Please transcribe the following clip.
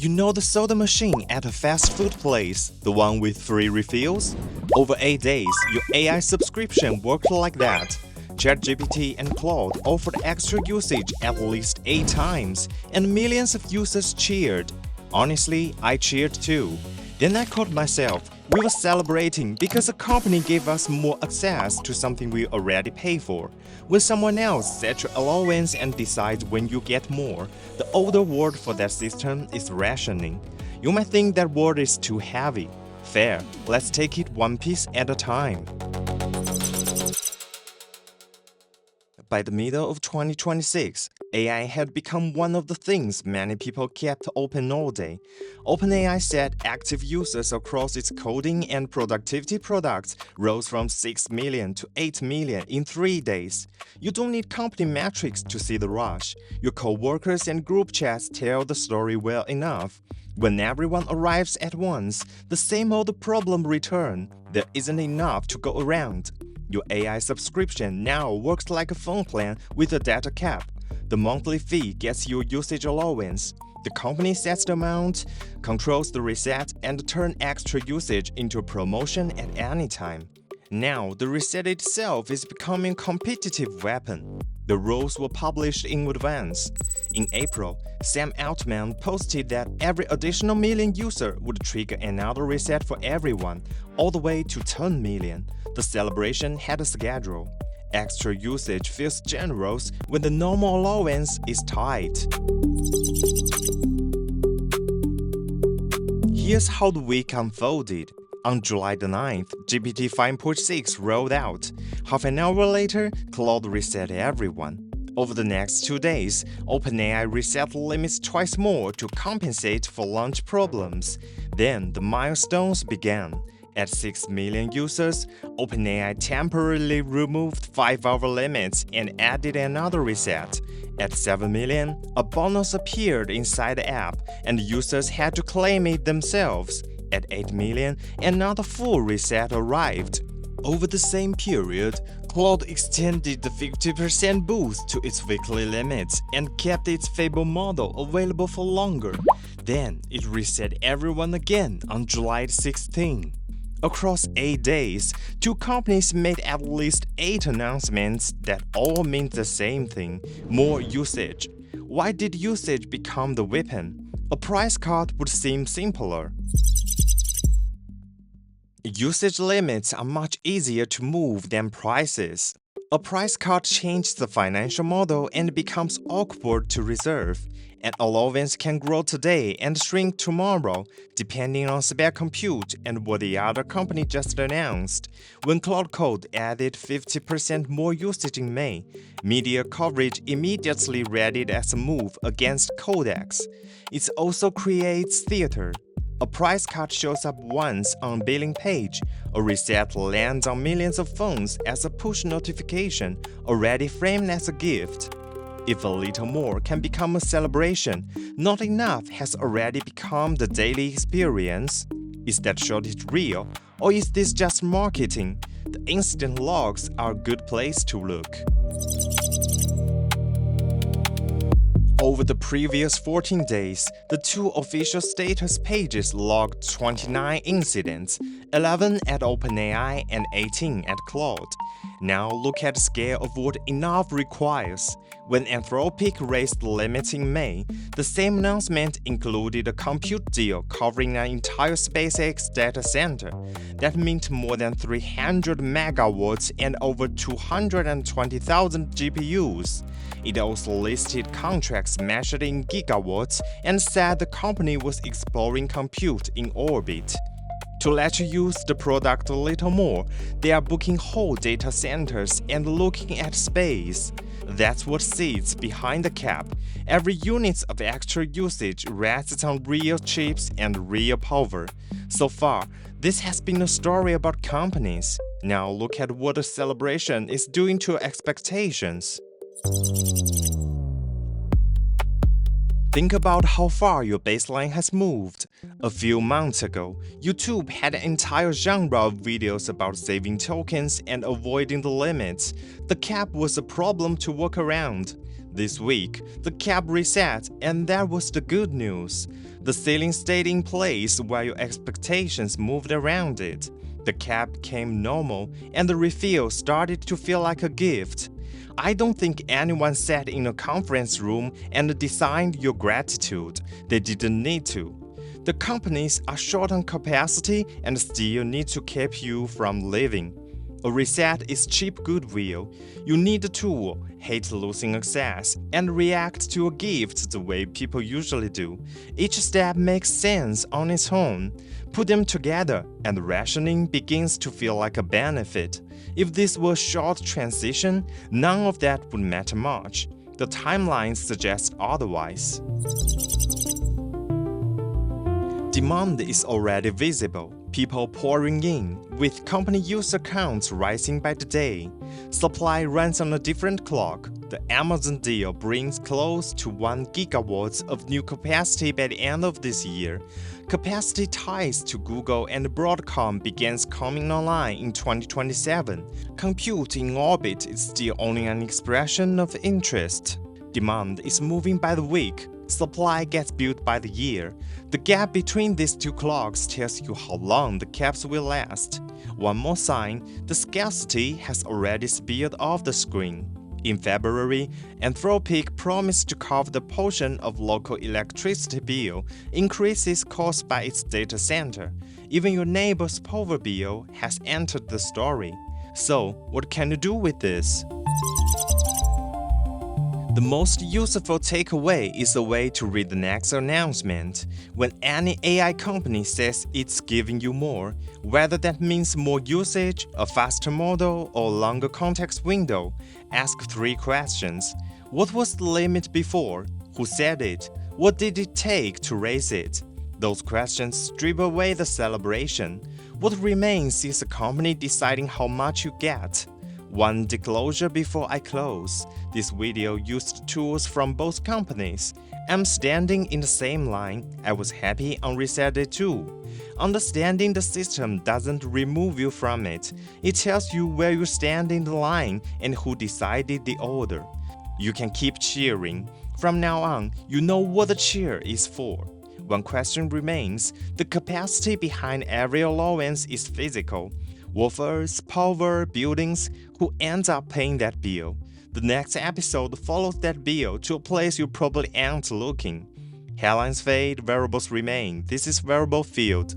You know the soda machine at a fast food place, the one with free refills? Over 8 days, your AI subscription worked like that. ChatGPT and Claude offered extra usage at least 8 times, and millions of users cheered. Honestly, I cheered too. Then I caught myself. We were celebrating because a company gave us more access to something we already pay for. When someone else sets your allowance and decides when you get more, the older word for that system is rationing. You might think that word is too heavy. Fair, let's take it one piece at a time. By the middle of 2026, AI had become one of the things many people kept open all day. OpenAI said active users across its coding and productivity products rose from 6 million to 8 million in 3 days. You don't need company metrics to see the rush. Your co-workers and group chats tell the story well enough. When everyone arrives at once, the same old problem returns. There isn't enough to go around. Your AI subscription now works like a phone plan with a data cap. The monthly fee gets your usage allowance. The company sets the amount, controls the reset, and turns extra usage into a promotion at any time. Now, the reset itself is becoming a competitive weapon. The rules were published in advance. In April, Sam Altman posted that every additional million user would trigger another reset for everyone, all the way to 10 million. The celebration had a schedule. Extra usage feels generous when the normal allowance is tight. Here's how the week unfolded. On July the 9th, GPT 5.6 rolled out. Half an hour later, Claude reset everyone. Over the next 2 days, OpenAI reset limits twice more to compensate for launch problems. Then the milestones began. At 6 million users, OpenAI temporarily removed 5-hour limits and added another reset. At 7 million, a bonus appeared inside the app, and users had to claim it themselves. At 8 million, another full reset arrived. Over the same period, Claude extended the 50% boost to its weekly limits and kept its Fable model available for longer. Then, it reset everyone again on July 16. Across 8 days, 2 companies made at least 8 announcements that all mean the same thing: more usage. Why did usage become the weapon? A price cut would seem simpler. Usage limits are much easier to move than prices. A price cut changes the financial model and becomes awkward to reserve. An allowance can grow today and shrink tomorrow, depending on spare compute and what the other company just announced. When Claude Code added 50% more usage in May, media coverage immediately read it as a move against Codex. It also creates theater. A price cut shows up once on a billing page. A reset lands on millions of phones as a push notification, already framed as a gift. If a little more can become a celebration, not enough has already become the daily experience. Is that shortage real, or is this just marketing? The incident logs are a good place to look. Over the previous 14 days, the 2 official status pages logged 29 incidents, 11 at OpenAI and 18 at Claude. Now look at the scale of what enough requires. When Anthropic raised the limits in May, the same announcement included a compute deal covering an entire SpaceX data center. That meant more than 300 megawatts and over 220,000 GPUs. It also listed contracts measured in gigawatts and said the company was exploring compute in orbit. To let you use the product a little more, they are booking whole data centers and looking at space. That's what sits behind the cap. Every unit of extra usage rests on real chips and real power. So far, this has been a story about companies. Now look at what the celebration is doing to expectations. Think about how far your baseline has moved. A few months ago, YouTube had an entire genre of videos about saving tokens and avoiding the limits. The cap was a problem to work around. This week, the cap reset, and that was the good news. The ceiling stayed in place while your expectations moved around it. The cap became normal, and the refill started to feel like a gift. I don't think anyone sat in a conference room and designed your gratitude. They didn't need to. The companies are short on capacity and still need to keep you from leaving. A reset is cheap goodwill. You need a tool, hate losing access, and react to a gift the way people usually do. Each step makes sense on its own. Put them together, and rationing begins to feel like a benefit. If this were a short transition, none of that would matter much. The timeline suggests otherwise. Demand is already visible. People pouring in, with company user counts rising by the day. Supply runs on a different clock. The Amazon deal brings close to 1 gigawatt of new capacity by the end of this year. Capacity ties to Google and Broadcom begins coming online in 2027. Compute in orbit is still only an expression of interest. Demand is moving by the week. Supply gets built by the year. The gap between these two clocks tells you how long the caps will last. One more sign, the scarcity has already spilled off the screen. In February, Anthropic promised to cover the portion of local electricity bill increases caused by its data center. Even your neighbor's power bill has entered the story. So, what can you do with this? The most useful takeaway is a way to read the next announcement. When any AI company says it's giving you more, whether that means more usage, a faster model, or longer context window, ask 3 questions. What was the limit before? Who said it? What did it take to raise it? Those questions strip away the celebration. What remains is a company deciding how much you get. One disclosure before I close. This video used tools from both companies. I'm standing in the same line. I was happy on reset day too. Understanding the system doesn't remove you from it. It tells you where you stand in the line and who decided the order. You can keep cheering. From now on, you know what the cheer is for. One question remains. The capacity behind every allowance is physical. Wafers, power, buildings, who ends up paying that bill? The next episode follows that bill to a place you probably aren't looking. Headlines fade, variables remain. This is Variable Field.